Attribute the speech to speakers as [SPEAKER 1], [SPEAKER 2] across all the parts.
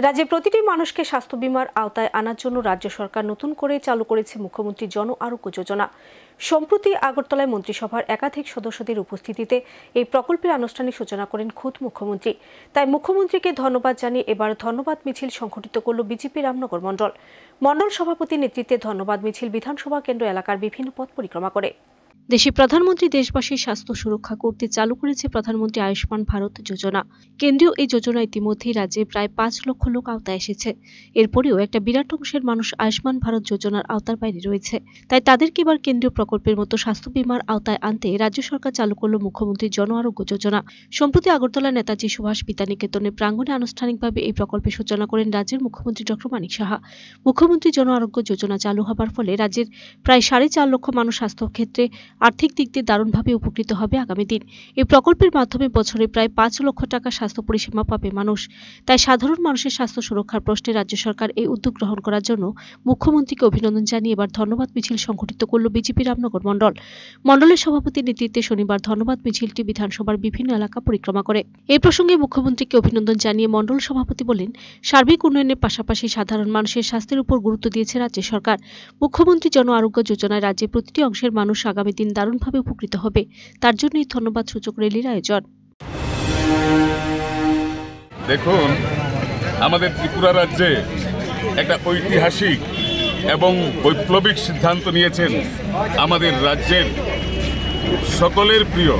[SPEAKER 1] রাজ্যে প্রতিটি মানুষকে স্বাস্থ্য বীমার আওতায় আনার জন্য রাজ্য সরকার নতুন করে চালু করেছে মুখ্যমন্ত্রী জন আরোগ্য যোজনা। সম্প্রতি আগরতলায় মন্ত্রিসভার একাধিক সদস্যদের উপস্থিতিতে এই প্রকল্পের আনুষ্ঠানিক সূচনা করেন খোদ মুখ্যমন্ত্রী। তাই মুখ্যমন্ত্রীকে ধন্যবাদ জানিয়ে এবার ধন্যবাদ মিছিল সংগঠিত করল বিজেপি রামনগর মণ্ডল। মণ্ডল সভাপতির নেতৃত্বে ধন্যবাদ মিছিল বিধানসভা কেন্দ্র এলাকার বিভিন্ন পথ পরিক্রমা করে। দেশে প্রধানমন্ত্রী দেশবাসীর স্বাস্থ্য সুরক্ষা করতে চালু করেছে প্রধানমন্ত্রী আয়ুষ্মান ভারত যোজনা। কেন্দ্রীয় এই যোজনা ইতিমধ্যেই রাজ্যে প্রায় 5 লক্ষ লোক আওতায় এসেছে। এরপরেও একটা বিরাট অংশের মানুষ আয়ুষ্মান ভারত যোজনার আওতার বাইরে রয়েছে। তাই তাদেরকে এবার কেন্দ্রীয় প্রকল্পের মতো স্বাস্থ্য বীমার আওতায় আনতে রাজ্য সরকার চালু করল মুখ্যমন্ত্রী জন আরোগ্য যোজনা। সম্প্রতি আগরতলা নেতাজি সুভাষ বিদ্যানিকেতনের প্রাঙ্গণে আনুষ্ঠানিকভাবে এই প্রকল্পের সূচনা করেন রাজ্যের মুখ্যমন্ত্রী ডক্টর মানিক সাহা। মুখ্যমন্ত্রী জন আরোগ্য যোজনা চালু হবার ফলে রাজ্যের প্রায় 4.5 লক্ষ মানুষ স্বাস্থ্য ক্ষেত্রে আর্থিক দিক দিয়ে দারুণভাবে উপকৃত হবে আগামী দিন। এই প্রকল্পের মাধ্যমে বছরে প্রায় 5 লক্ষ টাকা স্বাস্থ্য পরিষেবা পাবে মানুষ। তাই সাধারণ মানুষের স্বাস্থ্য সুরক্ষার প্রশ্নে রাজ্য সরকার এই উদ্যোগ গ্রহণ করার জন্য মুখ্যমন্ত্রীকে অভিনন্দন জানিয়ে এবার ধন্যবাদ মিছিল সংগঠিত করল বিজেপি রামনগর মণ্ডল। মণ্ডলের সভাপতির নেতৃত্বে শনিবার ধন্যবাদ মিছিলটি বিধানসভার বিভিন্ন এলাকা পরিক্রমা করে। এই প্রসঙ্গে মুখ্যমন্ত্রীকে অভিনন্দন জানিয়ে মণ্ডল সভাপতি বলেন, সার্বিক উন্নয়নের পাশাপাশি সাধারণ মানুষের স্বাস্থ্যের উপর গুরুত্ব দিয়েছে রাজ্য সরকার। মুখ্যমন্ত্রী জন আরোগ্য যোজনায় রাজ্যে প্রতিটি অংশের মানুষ আগামী দিন দারুণভাবে উপকৃত হবে। তার জন্যই ধন্যবাদ সূচক র্যালির আয়োজন।
[SPEAKER 2] দেখুন, আমাদের ত্রিপুরা রাজ্যে একটা ঐতিহাসিক এবং বৈপ্লবিক সিদ্ধান্ত নিয়েছেন আমাদের রাজ্যের সকলের প্রিয়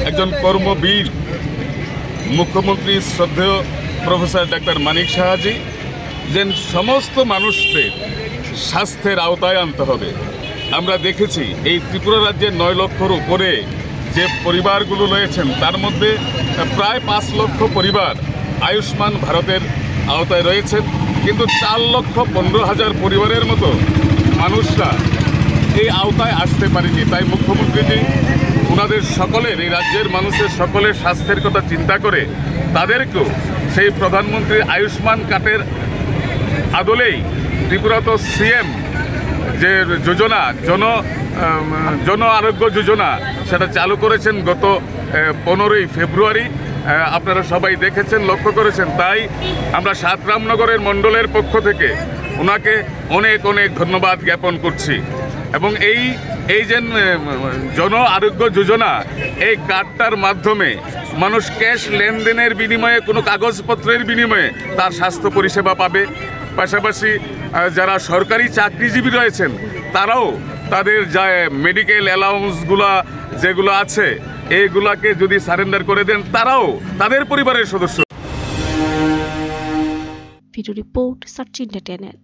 [SPEAKER 2] একজন কর্মবীর মুখ্যমন্ত্রী শ্রদ্ধেয় প্রফেসর ডাক্তার মানিক সাহাজি, যে সমস্ত মানুষদের স্বাস্থ্যের আওতায় আনতে হবে। আমরা দেখেছি এই ত্রিপুরা রাজ্যের 9 লক্ষর উপরে যে পরিবারগুলো রয়েছেন তার মধ্যে প্রায় 5 লক্ষ পরিবার আয়ুষ্মান ভারতের আওতায় রয়েছেন, কিন্তু 4,15,000 পরিবারের মতো মানুষরা এই আওতায় আসতে পারেনি। তাই মুখ্যমন্ত্রীজি ওনাদের সকলের, এই রাজ্যের মানুষের সকলের স্বাস্থ্যের কথা চিন্তা করে তাদেরকেও সেই প্রধানমন্ত্রী আয়ুষ্মান কার্ডের আদলেই ত্রিপুরা তো সিএম যে যোজনা জন আরোগ্য যোজনা সেটা চালু করেছেন গত 15ই ফেব্রুয়ারি। আপনারা সবাই দেখেছেন, লক্ষ্য করেছেন। তাই আমরা 7 রামনগরের মণ্ডলের পক্ষ থেকে ওনাকে অনেক অনেক ধন্যবাদ জ্ঞাপন করছি। এবং এই যে জন আরোগ্য যোজনা, এই কার্ডটার মাধ্যমে মানুষ ক্যাশ লেনদেনের বিনিময়ে, কোনো কাগজপত্রের বিনিময়ে তার স্বাস্থ্য পরিষেবা পাবে। পাশাপাশি যারা সরকারি চাকরিজীবী রয়েছেন তারাও তাদের যা মেডিকেল অ্যালাউন্সগুলা যেগুলো আছে এইগুলাকে যদি সারেন্ডার করে দেন, তারাও তাদের পরিবারের সদস্য।
[SPEAKER 1] Video report search India channel.